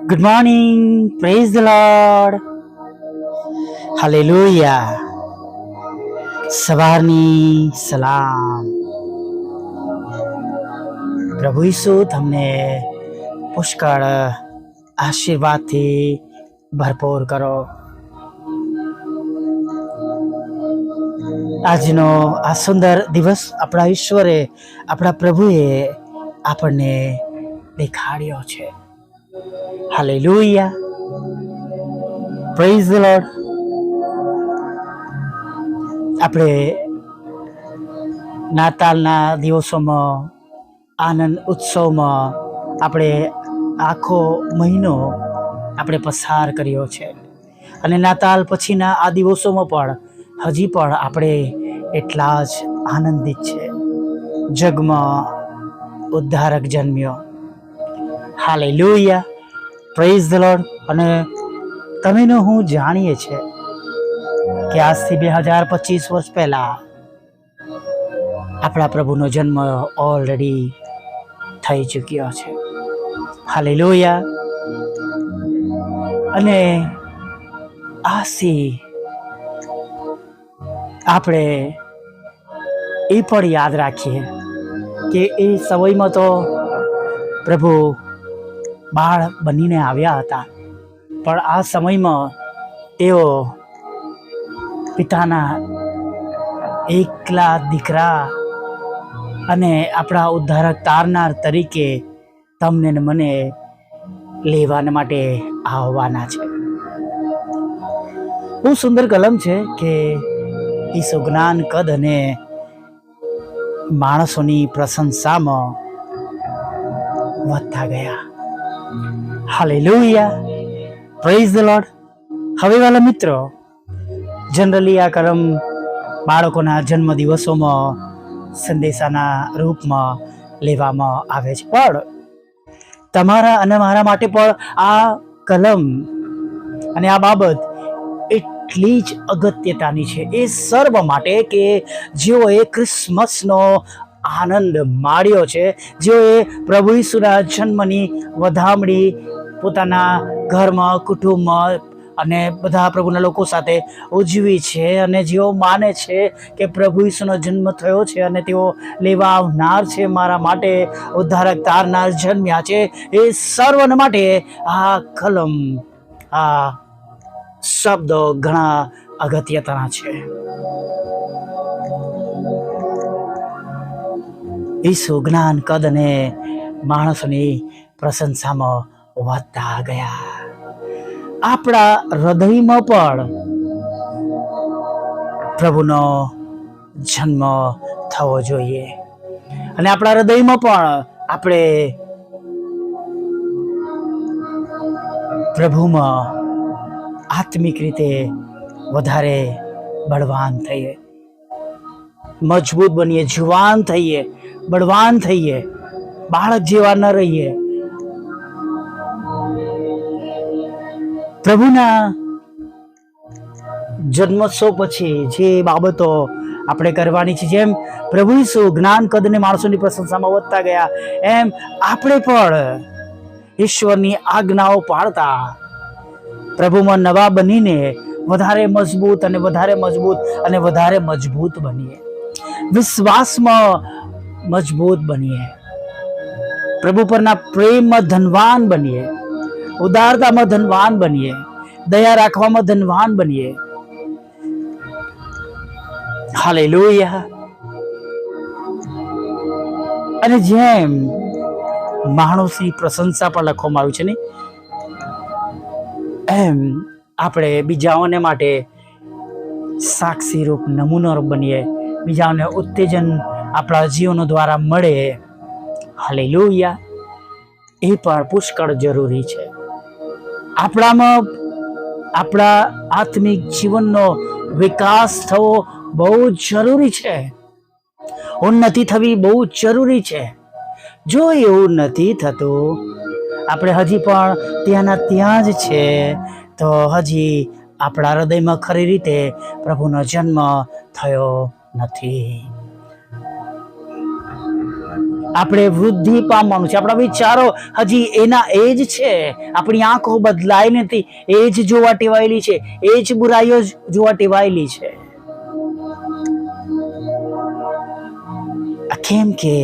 Good morning. Praise the Lord. Hallelujah. સવારની સલામ. પ્રભુ ઈસુ તમને પુષ્કળ આશીર્વાદથી ભરપૂર કરો. આજનો આ સુંદર દિવસ આપણા ઈશ્વરે, આપણા પ્રભુએ આપણને દેખાડ્યો છે. હાલેલુયા. Praise the lord. આપણે નાતાલના દિવસોમાં આનંદ ઉત્સવમાં આપણે આખો મહિનો આપણે પસાર કર્યો છે અને નાતાલ પછીના આ દિવસોમાં પણ હજી પણ આપણે એટલા જ આનંદિત છે. જગમાં ઉદ્ધારક જન્મ્યો. હાલેલુયા. Praise the lord. અને તમેને હું જાણીએ છે કે આજથી 2025 વર્ષ પહેલા આપણા પ્રભુનો જન્મ ઓલરેડી થઈ ચૂક્યો છે. હાલેલુયા. અને આજથી આપણે એ પણ યાદ રાખીએ કે એ સમયમાં તો પ્રભુ બાળ બનીને આવ્યા હતા, પણ આ સમયમાં તેઓ પિતાના એકલા દીકરા અને આપણા ઉદ્ધારક તારનાર તરીકે તમને ને મને લેવાના માટે આવવાના છે. બહુ સુંદર કલમ છે કે ઈસુ જ્ઞાન કદ અને માણસોની પ્રશંસામાં વધતા ગયા. હાલેલુયા. Praise the lord. હવે વાલા મિત્રો, જનરલી આ કલમ બાળકોના જન્મ દિવસોમાં સંદેશાના રૂપમાં લેવામાં આવે છે, પણ તમારા અને મારા માટે પણ આ કલમ અને આ બાબત એટલી જ અગત્યતાની છે એ સર્વ માટે કે જેઓએ ક્રિસમસનો આનંદ માણ્યો છે, જેઓએ પ્રભુ ઈસુના જન્મની વધામણી પોતાના ઘરમાં, કુટુંબમાં અને બધા પ્રભુના લોકો સાથે ઉજવી છે, અને જેઓ માને છે કે પ્રભુ ઈસુનો જન્મ થયો છે અને તેઓ લેવા આવનાર છે, મારા માટે ઉદ્ધારક તારનાર જન્મ્યા છે, એ સર્વના માટે આ કલમ, આ શબ્દો ઘણા અગત્યના છે. ઈસુ જ્ઞાન કદ અને માણસોની પ્રશંસામાં વધતા ગયા. આપણા હૃદયમાં પણ પ્રભુનો જન્મ થવો જોઈએ અને આપણા હૃદયમાં પણ આપણે પ્રભુમાં આત્મિક રીતે વધારે બળવાન થઈએ, મજબૂત બનીએ, જુવાન થઈએ, બળવાન થઈએ, બાળક જેવા ન રહીએ. પ્રભુના જન્મોત્સવ પછી જે બાબતો આપણે કરવાની છે, જેમ પ્રભુ ઈસુ જ્ઞાન કદને માણસોની પ્રશંસામાં વધતા ગયા, એમ આપણે પણ ઈશ્વરની આજ્ઞાઓ પાળતા પ્રભુમાં નવા બનીને વધારે મજબૂત અને વધારે મજબૂત અને વધારે મજબૂત બનીએ, વિશ્વાસમાં મજબૂત બનીએ, પ્રભુ પરના પ્રેમમાં ધનવાન બનીએ, ઉદારતામાં ધનવાન બનીએ, દયા રાખવામાં ધનવાન બનીએ. હાલેલુયા. અને જેમ માણસની પ્રશંસા પણ લખવામાં આવી છે ને, એમ આપણે બીજાઓને માટે સાક્ષી રૂપ નમૂનો બનીએ, બીજાઓને ઉત્તેજન આપણા જીવનો દ્વારા મળે. હાલેલુયા. એ પણ પુષ્કળ જરૂરી છે. આપણામાં આપણા આત્મિક જીવનનો વિકાસ થવો બહુ જરૂરી છે, ઉન્નતિ થવી બહુ જરૂરી છે. જો એવું નથી થતું, આપણે હજી પણ ત્યાંના ત્યાં જ છે, તો હજી આપણા હૃદયમાં ખરી રીતે પ્રભુનો જન્મ થયો નથી. આપણે વૃદ્ધિ પામવાનું છે. આપણા વિચારો હજી એના એ જ છે. આપણી આંખો બદલાઈ નથી, એ જ જોવા ટેવાયેલી છે, એ જ બુરાઈઓ જોવા ટેવાયેલી છે. કેમ કે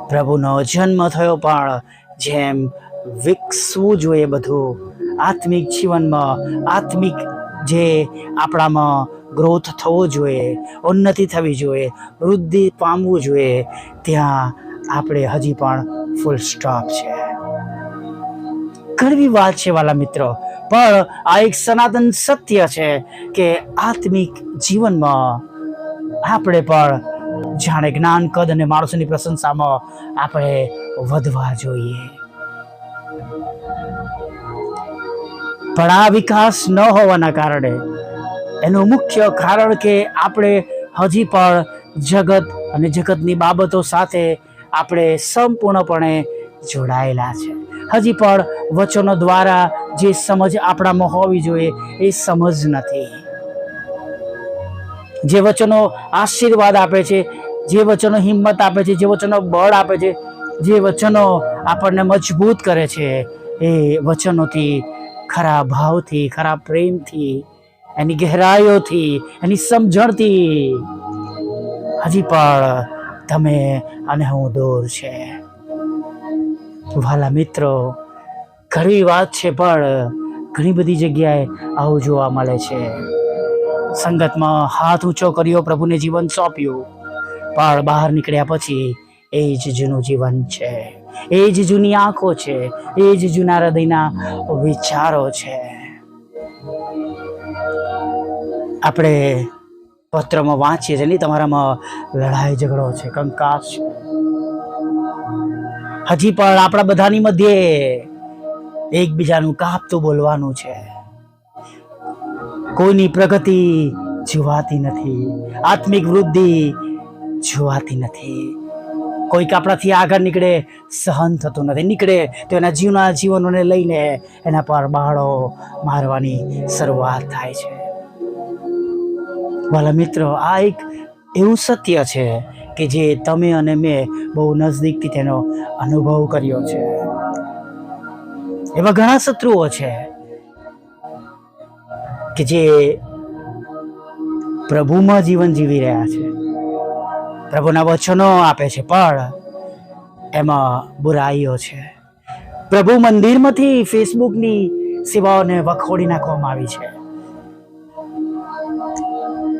પ્રભુનો જન્મ થયો, પણ જેમ વિકસવું જોઈએ બધું આત્મિક જીવનમાં, આત્મિક જે આપણામાં ગ્રોથ થવો જોઈએ, ઉન્નતિ થવી જોઈએ, વૃદ્ધિ પામવું જોઈએ, ત્યાં આપણે હજી પણ ફૂલ સ્ટોપ છે. કડવી વાત છે વાલા મિત્રો, પણ આ એક સનાતન સત્ય છે કે આત્મિક જીવનમાં આપણે પણ જાણે જ્ઞાન, કદ અને માણસોની પ્રશંસામાં આપણે વધવા જોઈએ. પણ આ વિકાસ ન હોવાના કારણે એનું મુખ્ય કારણ કે આપણે હજી પણ જગત અને જગતની બાબતો સાથે આપણે સંપૂર્ણપણે જોડાયેલા છે. હજી પણ વચનો દ્વારા જે સમજ આપણામાં હોવી જોઈએ એ સમજ નથી. જે વચનો આશીર્વાદ આપે છે, જે વચનો હિંમત આપે છે, જે વચનો બળ આપે છે, જે વચનો આપણને મજબૂત કરે છે, એ વચનોથી, ખરા ભાવથી, ખરા પ્રેમથી, એની ગહેરાઈઓથી, એની સમજણથી હજી પણ તમે અને હું દૂર છે. વાલા મિત્રો, ઘણી વાત છે, પણ ઘણી બધી જગ્યાએ આવું જોવા મળે છે. સંગતમાં હાથ ઊંચો કર્યો, પ્રભુને જીવન સોંપ્યું, પણ બહાર નીકળ્યા પછી એ જ જૂનું જીવન છે, એ જ જૂની આંખો છે, એ જ જૂના હૃદયના વિચારો છે. આપણે પત્રમાં વાંચીએ છીએ, તમારામાં લડાઈ ઝઘડો છે, કંકાસ છે. હજી પણ આપણા બધાની મધ્યે એકબીજાનું કાપતું બોલવાનું છે. કોઈની પ્રગતિ જોવાતી નથી, આત્મિક વૃદ્ધિ જોવાતી નથી. કોઈક આપણાથી આગળ નીકળે, સહન થતું નથી. નીકળે તો એના જીવનોને લઈને એના પર બાળો મારવાની શરૂઆત થાય છે. વાલા મિત્રો, આ એક એવું સત્ય છે કે જે તમે અને મેં બહુ નજદીકથી તેનો અનુભવ કર્યો છે. એવા ઘણા શત્રુઓ છે કે જે પ્રભુમાં જીવન જીવી રહ્યા છે, પ્રભુના વચનો આપે છે, પણ એમાં બુરાઈઓ છે. પ્રભુ મંદિરમાંથી ફેસબુકની સેવાઓને વખોડી નાખવામાં આવી છે.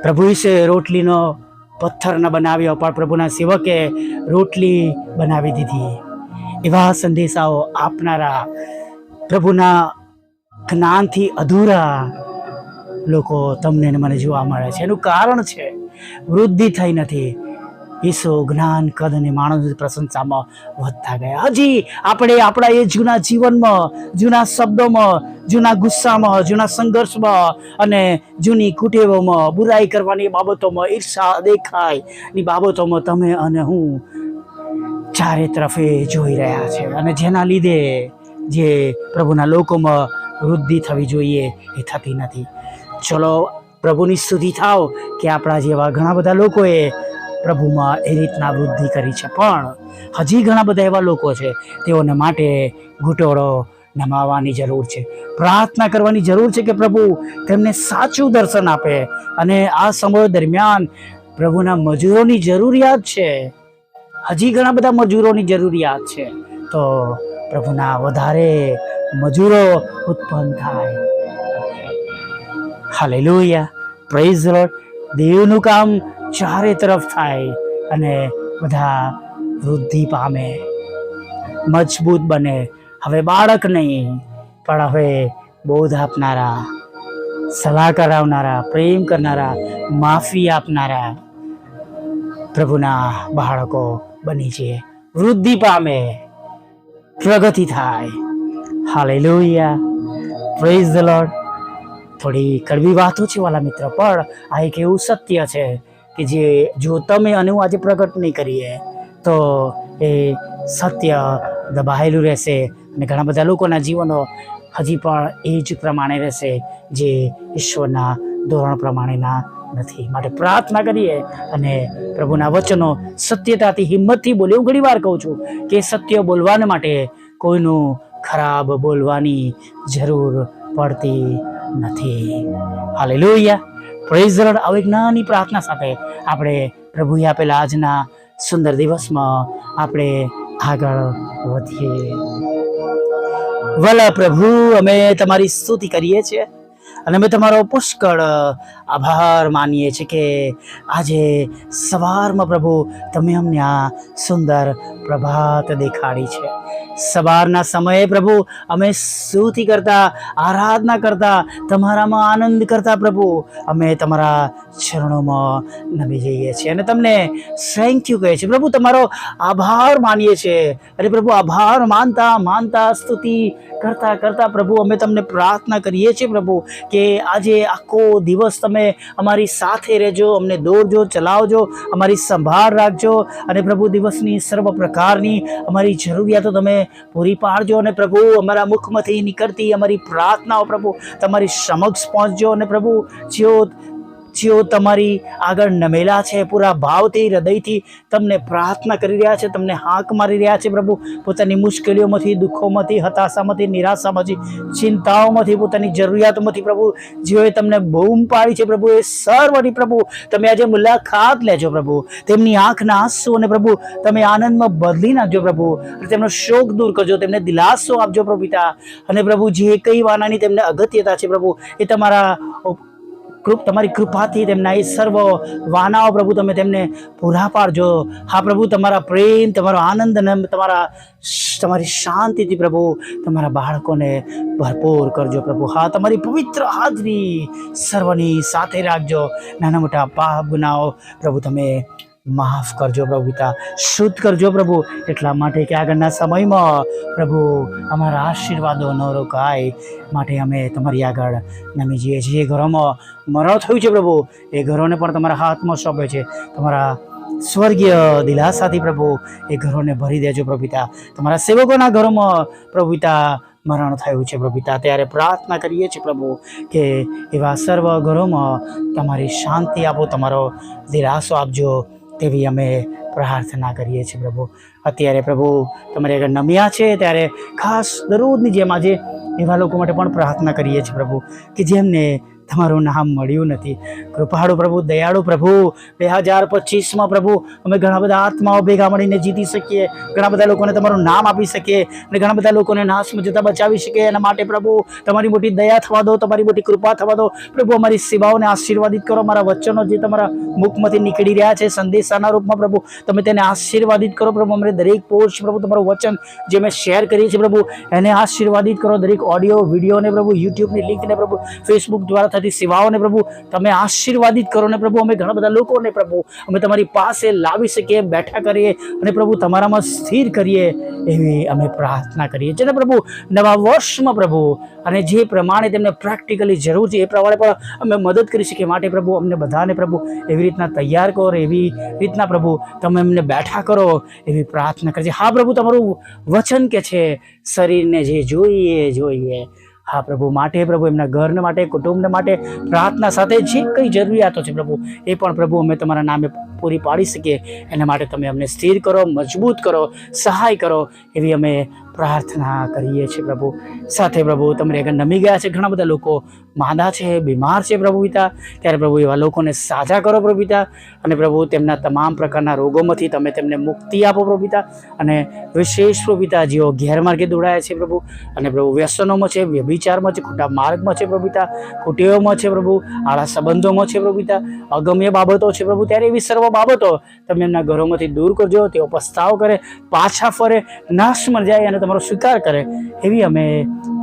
પ્રભુ વિશે રોટલીનો પથ્થર ન બનાવ્યો, પણ પ્રભુના સેવકે રોટલી બનાવી દીધી. એવા સંદેશાઓ આપનારા, પ્રભુના જ્ઞાનથી અધૂરા લોકો તમને ને મને જોવા મળે છે. એનું કારણ છે વૃદ્ધિ થઈ નથી. ઈસુ જ્ઞાન, કદ અને માણસની પ્રશંસામાં વધતા ગયા. હજી આપણે આપણા એ જૂના જીવનમાં, જૂના શબ્દોમાં, જૂના ગુસ્સામાં, જૂના સંઘર્ષમાં અને જૂની કુટેવોમાં, બુરાઈ કરવાની બાબતોમાં, ઈર્ષા, દેખાયની બાબતોમાં તમે અને હું ચારે તરફે જોઈ રહ્યા છે. અને જેના લીધે જે પ્રભુના લોકોમાં વૃદ્ધિ થવી જોઈએ એ થતી નથી. ચલો પ્રભુની સ્તુતિ થાવ કે આપણા જેવા ઘણા બધા લોકોએ પ્રભુમાં એ રીતના વૃદ્ધિ કરી છે, પણ હજી ઘણા બધા એવા લોકો છે તેઓને માટે ઘૂંટોડો નમાવવાની જરૂર છે, પ્રાર્થના કરવાની જરૂર છે કે પ્રભુ તેમને સાચું દર્શન આપે. અને આ સમય દરમિયાન પ્રભુના મજૂરોની જરૂરિયાત છે. હજી ઘણા બધા મજૂરોની જરૂરિયાત છે. તો પ્રભુના વધારે મજૂરો ઉત્પન્ન થાય. Hallelujah, praise the lord. દેવનું કામ ચારે તરફ થાય અને બધા વૃદ્ધિ પામે, મજબૂત બને. હવે બાળક નહીં, પણ હવે બોધ આપનારા, સલાહ કરાવનારા, પ્રેમ કરનારા, માફી આપનારા પ્રભુના બાળકો બની છે. વૃદ્ધિ પામે, પ્રગતિ થાય. Hallelujah, praise the lord. થોડી કડવી વાતો છે વાલા મિત્ર, પણ આ એક એવું સત્ય છે કે જે જો તમે અને હું આજે પ્રગટ નહીં કરીએ તો એ સત્ય દબાયેલું રહેશે અને ઘણા બધા લોકોના જીવનો હજી પણ એ જ પ્રમાણે રહેશે જે ઈશ્વરના ધોરણ પ્રમાણેના નથી. માટે પ્રાર્થના કરીએ અને પ્રભુના વચનો સત્યતાથી હિંમતથી બોલીએ. હું ઘણી વાર કહું છું કે સત્ય બોલવાને માટે કોઈનું ખરાબ બોલવાની જરૂર પડતી નથી. Hallelujah, praise the lord. આવી એક નાની પ્રાર્થના સાથે આપણે પ્રભુએ આપેલા આજના સુંદર દિવસમાં આપણે આગળ વધીએ. વલા પ્રભુ, અમે તમારી સ્તુતિ કરીએ છીએ અને અમે તમારો પુષ્કળ આભાર માનીએ છીએ કે આજે સવારમાં પ્રભુ તમે અમને આ સુંદર પ્રભાત દેખાડી છે. સવારના સમયે પ્રભુ અમે સ્તુતિ કરતા, આરાધના કરતા, તમારામાં આનંદ કરતા પ્રભુ અમે તમારા ચરણોમાં નમી જઈએ છીએ અને તમને થેન્ક યુ કહીએ છીએ પ્રભુ. તમારો આભાર માનીએ છીએ. અરે પ્રભુ, આભાર માનતા માનતા સ્તુતિ કરતા કરતા પ્રભુ અમે તમને પ્રાર્થના કરીએ છીએ પ્રભુ કે આજે આખો દિવસ તમે અમારી સાથે રહેજો, અમને દોરજો, ચલાવજો, અમારી સંભાળ રાખજો અને પ્રભુ દિવસની સર્વ પ્રકારની અમારી જરૂરિયાતો તમે પૂરી પાડજો અને પ્રભુ અમારા મુખમાંથી નીકળતી અમારી પ્રાર્થનાઓ પ્રભુ તમારી સમક્ષ પહોંચજો અને પ્રભુ જેઓ તમારી આગળ નમેલા છે, પૂરા ભાવથી, હૃદયથી તમને પ્રાર્થના કરી રહ્યા છે, તમને હાંક મારી રહ્યા છે પ્રભુ, પોતાની મુશ્કેલીઓમાંથી, દુઃખોમાંથી, હતાશામાંથી, નિરાશામાંથી, ચિંતાઓમાંથી, પોતાની જરૂરિયાતોમાંથી પ્રભુ જેઓએ તમને બૂમ પાડી છે પ્રભુ, એ સર્વની પ્રભુ તમે આજે મુલાકાત લેજો પ્રભુ. તેમની આંખના આંસુ અને પ્રભુ તમે આનંદમાં બદલી નાખજો પ્રભુ. તેમનો શોક દૂર કરજો, તેમને દિલાસો આપજો પ્રભુ પિતા. અને પ્રભુ જે કઈ વાનાની તેમને અગત્યતા છે પ્રભુ એ તમારી કૃપાથી તેમના એ સર્વ વાનાઓ પ્રભુ તમે તેમને પૂરા પાડજો. હા પ્રભુ, તમારા પ્રેમ, તમારો આનંદ અને તમારી શાંતિથી પ્રભુ તમારા બાળકોને ભરપૂર કરજો પ્રભુ. હા, તમારી પવિત્ર હાજરી સર્વની સાથે રાખજો. નાના મોટા પાપ ગુનાઓ પ્રભુ તમે માફ કરજો પ્રભુ પિતા, શુદ્ધ કરજો પ્રભુ. એટલા માટે કે આગળના સમયમાં પ્રભુ અમારા આશીર્વાદો ન રોકાય માટે અમે તમારી આગળ નમી જઈએ છીએ. જે ઘરોમાં મરણ થયું છે પ્રભુ એ ઘરોને પણ તમારા હાથમાં સોંપે છે. તમારા સ્વર્ગીય દિલાસાથી પ્રભુ એ ઘરોને ભરી દેજો પ્રભુ પિતા. તમારા સેવકોના ઘરોમાં પ્રભુ પિતા મરણ થયું છે પ્રભુ પિતા, ત્યારે પ્રાર્થના કરીએ છીએ પ્રભુ કે એવા સર્વ ઘરોમાં તમારી શાંતિ આપો, તમારો દિલાસો આપજો તેવી અમે પ્રાર્થના કરીએ છીએ પ્રભુ. અત્યારે પ્રભુ તમારી આગળ નમ્યા છે ત્યારે ખાસ દરરોજની જેમ આજે એવા લોકો માટે પણ પ્રાર્થના કરીએ છીએ પ્રભુ કે જેમને તમારું નામ મળ્યું નથી. કૃપાળુ પ્રભુ, દયાળુ પ્રભુ, 2025માં પ્રભુ અમે ઘણા બધા આત્માઓ ભેગા મળીને જીતી શકીએ, ઘણા બધા લોકોને તમારું નામ આપી શકીએ અને ઘણા બધા લોકોને નાશમાં જતા બચાવી શકીએ. એના માટે પ્રભુ તમારી મોટી દયા થવા દો, તમારી મોટી કૃપા થવા દો પ્રભુ. અમારી સેવાઓને આશીર્વાદિત કરો. મારા વચનો જે તમારા મુખમાંથી નીકળી રહ્યા છે સંદેશાના રૂપમાં પ્રભુ તમે તેને આશીર્વાદિત કરો પ્રભુ. અમને દરેક પોસ્ટ પ્રભુ તમારું વચન જે મેં શેર કરીએ છીએ પ્રભુ એને આશીર્વાદિત કરો. દરેક ઓડિયો વિડીયોને પ્રભુ, યુટ્યુબની લિંકને પ્રભુ, ફેસબુક દ્વારા થતી સેવાઓને પ્રભુ તમે આશીર્વાદિત કરો ને પ્રભુ અમે ઘણા બધા લોકોને પ્રભુ અમે તમારી પાસે લાવી શકીએ, બેઠા કરીએ અને પ્રભુ તમારામાં સ્થિર કરીએ એવી અમે પ્રાર્થના કરીએ છીએ ને પ્રભુ. નવા વર્ષમાં પ્રભુ અને જે પ્રમાણે તેમને પ્રેક્ટિકલી જરૂર છે એ પ્રમાણે પણ અમે મદદ કરી શકીએ. માટે પ્રભુ અમને બધાને પ્રભુ એવી રીતના તૈયાર કરો, એવી રીતના પ્રભુ તમે અમને બેઠા કરો એવી પ્રાર્થના કરીએ. હા પ્રભુ, તમારું વચન કે છે શરીરને જે જોઈએ હા પ્રભુ, માટે પ્રભુ એમના ઘરને માટે, કુટુંબને માટે પ્રાર્થના સાથે જે કંઈ જરૂરિયાતો છે પ્રભુ એ પણ પ્રભુ અમે તમારા નામે પૂરી પાડી શકીએ એના માટે તમે અમને સ્થિર કરો, મજબૂત કરો, સહાય કરો એવી અમે પ્રાર્થના કરીએ છીએ પ્રભુ. સાથે પ્રભુ તમારી આગળ નમી ગયા છે ઘણા બધા લોકો માંદા છે, બીમાર છે પ્રભુ પિતા, ત્યારે પ્રભુ એવા લોકોને સાજા કરો પ્રભુ પિતા. અને પ્રભુ તેમના તમામ પ્રકારના રોગોમાંથી તમે તેમને મુક્તિ આપો પ્રભુ પિતા. અને વિશેષ પ્રભુ પિતા જેઓ ગેરમાર્ગે દોડાયા છે પ્રભુ અને પ્રભુ વ્યસનોમાં છે, વ્યભિચારમાં છે, ખોટા માર્ગમાં છે પ્રભુ પિતા, કુટેવોમાં છે પ્રભુ, આળા સંબંધોમાં છે પ્રભુ પિતા, અગમ્ય બાબતો છે પ્રભુ, ત્યારે એવી સર્વ બાબતો તમે એમના ઘરોમાંથી દૂર કરજો. તેઓ પસ્તાવ કરે, પાછા ફરે, નાશમાં જાય અને તમારો સ્વીકાર કરે એવી અમે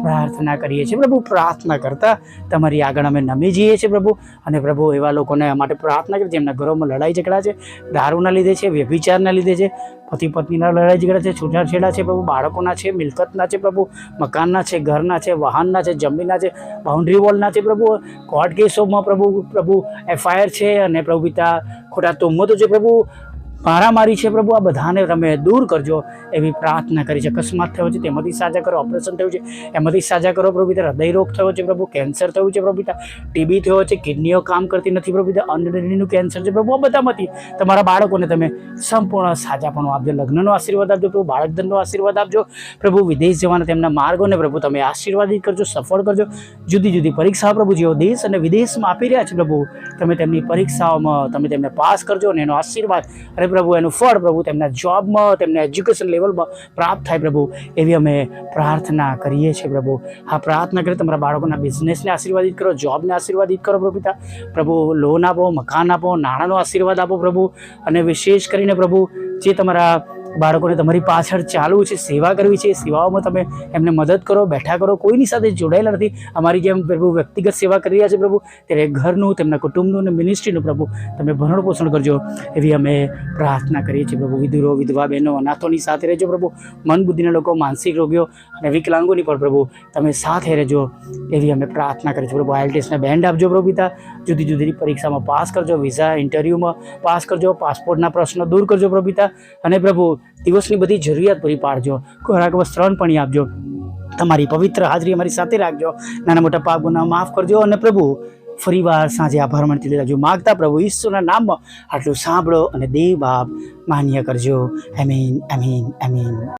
પ્રાર્થના કરીએ છીએ પ્રભુ. પ્રાર્થના કરતા તમારી આગળ અમે નમી જઈએ છીએ પ્રભુ. અને પ્રભુ એવા લોકોને માટે પ્રાર્થના કરીએ જેમના ઘરોમાં લડાઈ ઝઘડા છે, દારૂના લીધે છે, વ્યભિચારના લીધે છે, પતિ પત્નીના લડાઈ ઝઘડા છે, છૂટાછેડા છે પ્રભુ, બાળકોના છે, મિલકતના છે પ્રભુ, મકાનના છે, ઘરના છે, વાહનના છે, જમીનના છે, બાઉન્ડ્રી વોલના છે પ્રભુ, કોર્ટ કેસોમાં પ્રભુ FIR છે અને પ્રભુ પિતા ખોટા તોમતો છે પ્રભુ, મારામારી છે પ્રભુ, આ બધાને તમે દૂર કરજો એવી પ્રાર્થના કરી છે. અકસ્માત થયો છે તેમાંથી સાજા કરો, ઓપરેશન થયું છે એમાંથી સાજા કરો પ્રભુ પિતા, હૃદય રોગ થયો છે પ્રભુ, કેન્સર થયું છે પ્રભુ પિતા, ટીબી થયો છે, કિડનીઓ કામ કરતી નથી પ્રભુ પિતા, અંડરનું કેન્સર છે પ્રભુ, આ બધામાંથી તમારા બાળકોને તમે સંપૂર્ણ સાજાપણું આપજો, લગ્નનો આશીર્વાદ આપજો પ્રભુ, બાળકધનનો આશીર્વાદ આપજો પ્રભુ, વિદેશ જવાના તેમના માર્ગોને પ્રભુ તમે આશીર્વાદિત કરજો, સફળ કરજો. જુદી જુદી પરીક્ષાઓ પ્રભુ જેઓ દેશ અને વિદેશમાં આપી રહ્યા છે પ્રભુ, તમે તેમની પરીક્ષાઓમાં તમે તેમને પાસ કરજો અને એનો આશીર્વાદ અને પ્રભુ એનું ફળ પ્રભુ તેમના જોબમાં, તેમના એજ્યુકેશન લેવલમાં પ્રાપ્ત થાય પ્રભુ, એવી અમે પ્રાર્થના કરીએ છીએ પ્રભુ. આ પ્રાર્થના કરી તમારા બાળકોના બિઝનેસને આશીર્વાદિત કરો, જોબને આશીર્વાદિત કરો પ્રભુ પિતા, પ્રભુ લોન આપો, મકાન આપો, નાણાંનો આશીર્વાદ આપો પ્રભુ, અને વિશેષ કરીને પ્રભુ જે તમારા બાળકોને તમારી પાછળ ચાલવું છે, સેવા કરવી છે, સેવાઓમાં તમે એમને મદદ કરો, બેઠા કરો, કોઈની સાથે જોડાયેલા નથી, અમારી જેમ પ્રભુ વ્યક્તિગત સેવા કરી રહ્યા છે પ્રભુ, ત્યારે ઘરનું, તેમના કુટુંબનું અને મિનિસ્ટ્રીનું પ્રભુ તમે ભરણ પોષણ કરજો એવી અમે પ્રાર્થના કરીએ છીએ પ્રભુ. વિધુરો, વિધવા બહેનો, અનાથોની સાથે રહેજો પ્રભુ, મન બુદ્ધિના લોકો, માનસિક રોગીઓ અને વિકલાંગોની પણ પ્રભુ તમે સાથે રહેજો એવી અમે પ્રાર્થના કરીએ છીએ પ્રભુ. આઈએલટીએસને બેન્ડ આપજો પ્રભુ પિતા, જુદી જુદી પરીક્ષામાં પાસ કરજો, વિઝા ઇન્ટરવ્યૂમાં પાસ કરજો, પાસપોર્ટના પ્રશ્નો દૂર કરજો પ્રભુ પિતા, અને પ્રભુ દિવસની બધી જરૂરિયાત પૂરી પાડજો, ખોરાક વસ્ત્રણ પણ આપજો, તમારી પવિત્ર હાજરી અમારી સાથે રાખજો, નાના મોટા પાપ ગુનાહ માફ કરજો, અને પ્રભુ ફરીવાર સાંજે આભાર માનતી લેજો માગતા પ્રભુ ઈસુના નામમાં આટલું સાંભળો અને દેવ બાપ માન્ય કરજો. આમીન, આમીન, આમીન.